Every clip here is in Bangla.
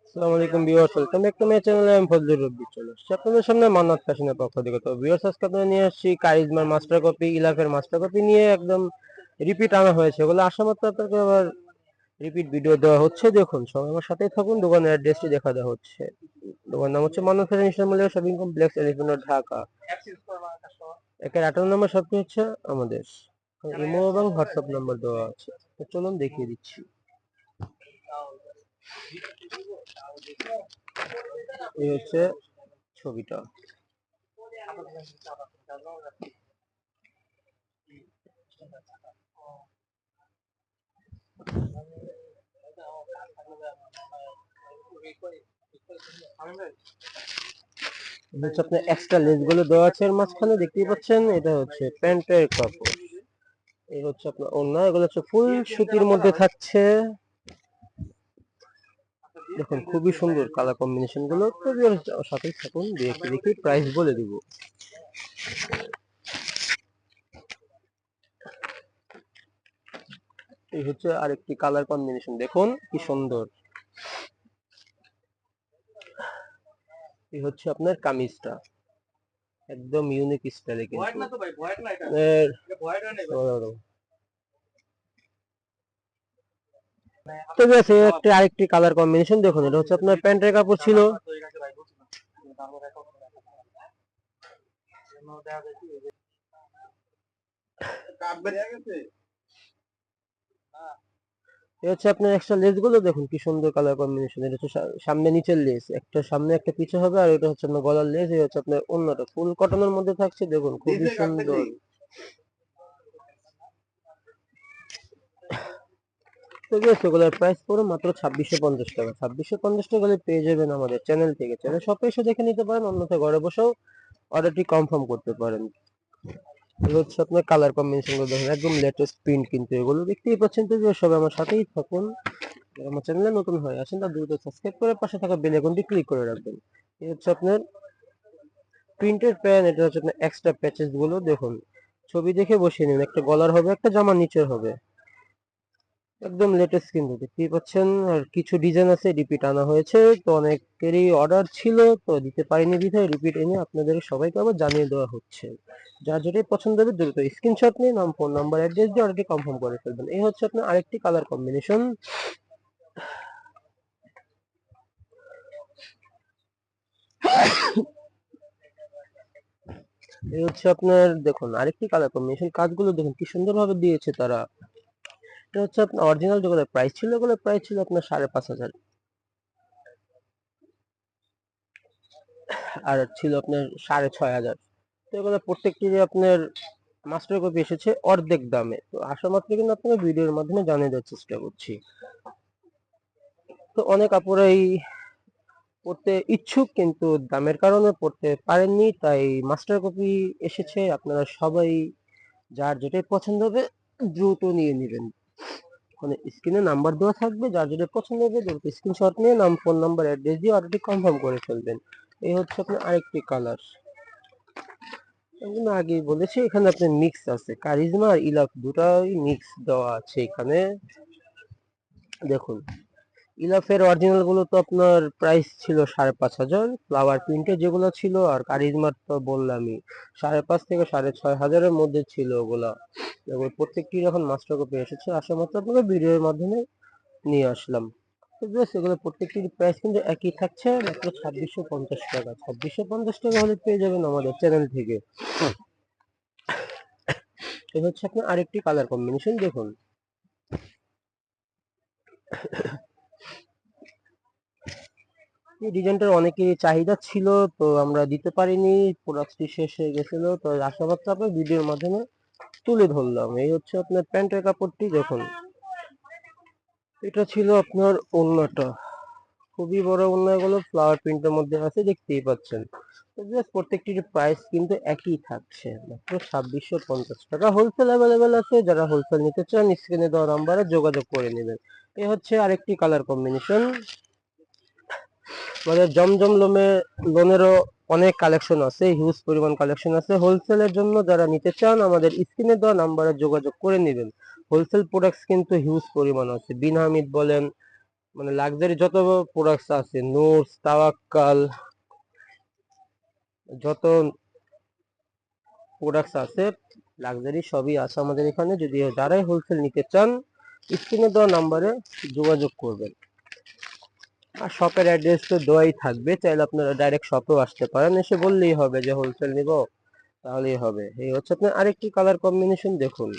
আসসালামু আলাইকুম viewers, welcome back to my channel. আমি ফজলুর রব্বি চলে আসছি আপনাদের সামনে মান্নাত ফ্যাশনের পক্ষ থেকে। তো ভিউয়ার্স, আজকে আপনারা নিয়ে আসছি কারিজমার মাস্টার কপি, ইলাফের মাস্টার কপি নিয়ে একদম রিপিট আনা হয়েছে। ওগুলো আসা মাত্র আপনাকে আবার রিপিট ভিডিও দেওয়া হচ্ছে। দেখুন, সবাই আমার সাথেই থাকুন। দোকানের অ্যাড্রেসটি দেখা দেওয়া হচ্ছে। দোকান নাম হচ্ছে Mannat Fashion Islamia Shopping Complex, Elephant Road, Dhaka. একের 18 নম্বর শপটি হচ্ছে আমাদের। ইমো এবং হোয়াটসঅ্যাপ নাম্বার দেওয়া আছে। তো চলুন দেখিয়ে দিচ্ছি। এই হচ্ছে ছবিটা। হচ্ছে আপনার এক্সট্রা লেস গুলো দেওয়া আছে এর মাঝখানে, দেখতেই পাচ্ছেন। এটা হচ্ছে প্যান্টের কাপড়। এই হচ্ছে আপনার ওড়না। এগুলো হচ্ছে ফুল সুতির মধ্যে থাকছে। দেখুন, খুবই সুন্দর কালার কম্বিনেশন গুলো। তো সাথেই থাকুন, দেখে দেখি প্রাইস বলে দিব। এই হচ্ছে আরেকটি কালার কম্বিনেশন, দেখুন কি সুন্দর। এই হচ্ছে আপনার কামিজটা, একদম ইউনিক স্টাইলে কিন্তু। তো গেছে একটা আরেকটি কালার কম্বিনেশন, দেখুন। এটা হচ্ছে আপনার প্যান্টের কাপড় ছিল। এই হচ্ছে আপনার এক্সট্রা লেস গুলো, দেখুন কি সুন্দর কালার কম্বিনেশন। এটা হচ্ছে সামনে নিচের লেস, একটা সামনে একটা পিছে হবে। আর এটা হচ্ছে আপনার গলার লেস। এই হচ্ছে আপনার অন্যটা ফুল কটনের মধ্যে থাকছে, দেখুন খুবই সুন্দর। তো এগুলোর প্রাইস পড়ে মাত্র 2650 টাকা। 2650 টাকা হলে পেয়ে যাবেন আমাদের চ্যানেল থেকে। চ্যানেল শপে এসে দেখে নিতে পারেন, অন্যথায় ঘরে বসেও অর্ডারটি কনফার্ম করতে পারেন। এগুলো হচ্ছে আপনার কালার কম্বিনেশন গুলো, দেখুন একদম লেটেস্ট প্রিন্ট কিন্তু এগুলো। দেখতেই পাচ্ছেন। তো সবাই আমার সাথেই থাকুন। আমার চ্যানেলে নতুন হয়ে আছেন তা দ্রুত সাবস্ক্রাইব করে পাশে থাকা বেল আইকনটি ক্লিক করে রাখবেন। এই হচ্ছে আপনার প্রিন্টেড প্যান্ট। এটা হচ্ছে আপনার এক্সট্রা প্যাচেস গুলো, দেখুন ছবি দেখে বসিয়ে নিন। একটা গলার হবে, একটা জামার নিচের হবে। একদম লেটেস্ট কিন্তু, দেখতেই পাচ্ছেন। আর কিছু ডিজাইন আছে রিপিট আনা হয়েছে। তো অনেকেরই অর্ডার ছিল, তো দিতে পারিনি বিধায় রিপিট এনে আপনাদের সবাইকে আবার জানিয়ে দেওয়া হচ্ছে। যার যেটাই পছন্দ হবে দ্রুত স্ক্রিনশট নিয়ে নাম, ফোন নাম্বার, অ্যাড্রেস দিয়ে অর্ডারটি কনফার্ম করে ফেলবেন। এই হচ্ছে আপনার আরেকটি কালার কম্বিনেশন। এই হচ্ছে আপনার, দেখুন আরেকটি কালার কম্বিনেশন। কাজগুলো দেখুন কি সুন্দর ভাবে দিয়েছে তারা। এটা হচ্ছে আপনার অরিজিনাল যেগুলো প্রাইস ছিল, এগুলো প্রাইস ছিল আপনার 5,500। আর ছিল আপনার 6,500। তো এগুলো প্রত্যেকটি আপনার মাস্টার কপি এসেছে অর্ধেক দামে। তো আসা মাত্র কিন্তু আপনাকে ভিডিওর মাধ্যমে জানিয়ে দেওয়ার চেষ্টা করছি। তো অনেক আপুরাই পড়তে ইচ্ছুক, কিন্তু দামের কারণে পড়তে পারেননি, তাই মাস্টার কপি এসেছে। আপনারা সবাই যার যেটাই পছন্দ হবে দ্রুত নিয়ে নেবেন। মানে স্ক্রিনে নাম্বার দেওয়া থাকবে, যার যেটা পছন্দ হবে দ্রুত স্ক্রিনশট নিয়ে নাম, ফোন নাম্বার, অ্যাড্রেস দিয়ে অর্ডারটি কনফার্ম করে ফেলবেন। এই হচ্ছে আপনার আরেকটি কালার। আমি আগেই বলেছি, এখানে আপনার মিক্স আছে, কারিজমা আর ইলাফ দুটাই মিক্স দেওয়া আছে এখানে। দেখুন, ইলাফের অরিজিনাল গুলো তো আপনার প্রাইস ছিল 5,500 ফ্লাওয়ার প্রিন্টে যেগুলো ছিল। আর কারিজমার তো বললামই 5,500 থেকে 6,500 মধ্যে ছিল ওগুলা। এবার প্রত্যেকটি যখন মাস্টার কপি এসেছে, আসা মাত্র আপনাকে ভিডিওর মাধ্যমে নিয়ে আসলাম। তো বেশ, এগুলো প্রত্যেকটির প্রাইস কিন্তু একই থাকছে, মাত্র 2650 টাকা। 2650 টাকা হলে পেয়ে যাবেন আমাদের চ্যানেল থেকে। এই হচ্ছে আপনার আরেকটি কালার কম্বিনেশন, দেখুন। এই ডিজাইনটার অনেকেরই চাহিদা ছিল, তো আমরা দিতে পারিনি, প্রোডাক্টটি শেষ হয়ে গেছিল। তো আশাবাদ আপনার ভিডিওর মাধ্যমে তুলে ধরলাম। এই হচ্ছে আপনার প্যান্টের কাপড়টি, দেখুন। এটা ছিল আপনার ওড়নাটা, খুবই বড় ওড়না। এগুলো ফ্লাওয়ার প্রিন্টের মধ্যে আছে, দেখতেই পাচ্ছেন। প্রত্যেকটির প্রাইস কিন্তু একই থাকছে, মাত্র 2650 টাকা। হোলসেল অ্যাভেলেবেল আছে, যারা হোলসেল নিতে চান স্ক্রিনে দেওয়া নাম্বারে যোগাযোগ করে নেবেন। এ হচ্ছে আরেকটি কালার কম্বিনেশন। আমাদের জমজম লোনেরও অনেক কালেকশন আছে, হিউজ পরিমাণ কালেকশন আছে। হোলসেলের জন্য যারা নিতে চান আমাদের স্ক্রিনে দেওয়া নাম্বারে যোগাযোগ করে নেবেন। হোলসেল প্রোডাক্টস কিন্তু হিউজ পরিমাণ আছে। বিন হামিদ বলেন, মানে লাক্সারি যত প্রোডাক্টস আছে, নোটস, তাওয়াক্কাল, যত প্রোডাক্টস আছে লাক্সারি সবই আছে আমাদের এখানে। যদি যারাই হোলসেল নিতে চান স্ক্রিনে দেওয়া নাম্বারে যোগাযোগ করবেন। আর শপের অ্যাড্রেস তো দেওয়াই থাকবে, চাইলে আপনারা ডাইরেক্ট শপেও আসতে পারেন, এসে বললেই হবে যে হোলসেল নিব, তাহলেই হবে। এই হচ্ছে আপনার আরেকটি কালার কম্বিনেশন, দেখুন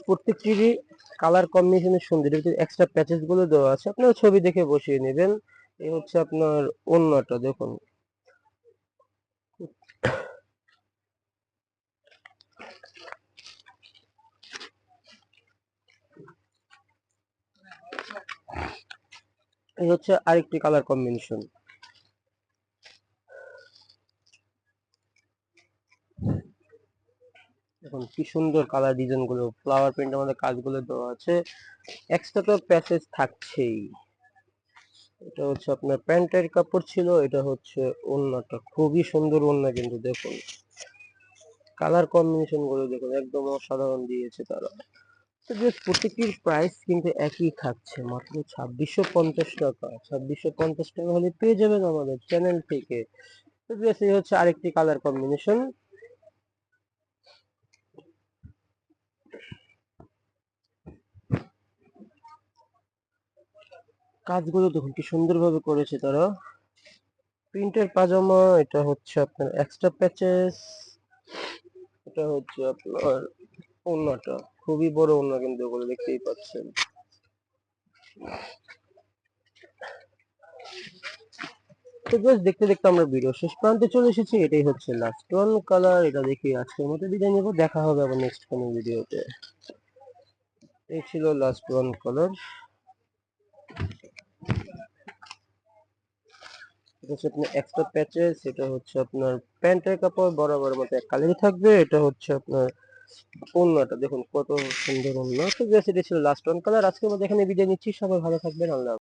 প্রত্যেকটিরই কালার কম্বিনেশনের সুন্দর, এক্সট্রা প্যাচেস গুলো দেওয়া আছে, আপনারা ছবি দেখে বসিয়ে নেবেন। এই হচ্ছে আপনার ওড়নাটা, দেখুন এই হচ্ছে আরেকটি কালার কম্বিনেশন। দেখুন কি সুন্দর কালার ডিজাইন গুলো, ফ্লাওয়ার প্রিন্ট আমাদের কাজগুলো দেওয়া আছে, এক্সট্রা তো প্যাচেস থাকছেই। এটা হচ্ছে আপনার প্যান্টের কাপড় ছিল, এটা হচ্ছে ওড়নাটা, খুবই সুন্দর ওড়না কিন্তু দেখুন কালার কম্বিনেশন গুলো দেখুন, একদম অসাধারণ দিয়েছে তারা। তো বেশ প্রত্যেকটির প্রাইস কিন্তু একই থাকছে, মাত্র 2650 টাকা। 2650 টাকা হলে পেয়ে যাবেন আমাদের চ্যানেল থেকে। তো বেশ এই হচ্ছে আরেকটি কালার কম্বিনেশন। কাজগুলো দেখুন কি সুন্দরভাবে করেছে তারা, প্রিন্টের পাজামা, এটা হচ্ছে আপনার এক্সট্রা প্যাচেস, এটা হচ্ছে আপনার ওড়নাটা, খুবই বড় ওড়না কিন্তু ওগুলো দেখতেই পাচ্ছেন। তো জাস্ট দেখতে দেখতে আমরা ভিডিও শেষ প্রান্তে চলে এসেছি, এটাই হচ্ছে লাস্ট ওয়ান কালার। এটা দেখি আজকের মতো বিদায় নেবো, দেখা হবে আবার নেক্সট কোনো ভিডিওতে। এই ছিল লাস্ট ওয়ান কালার। এটা হচ্ছে আপনার এক্সট্রা প্যাচেস, এটা হচ্ছে আপনার প্যান্টের কাপড় বরাবর মতো এক কালারই থাকবে, এটা হচ্ছে আপনার ওড়নাটা দেখুন কত সুন্দর ওড়না। তো জাস্ট এটা ছিল লাস্ট ওয়ান কালার। আজকের মতো এখানে বিদায় নিচ্ছি, সবাই ভালো থাকবেন, আল্লাহ হাফেজ।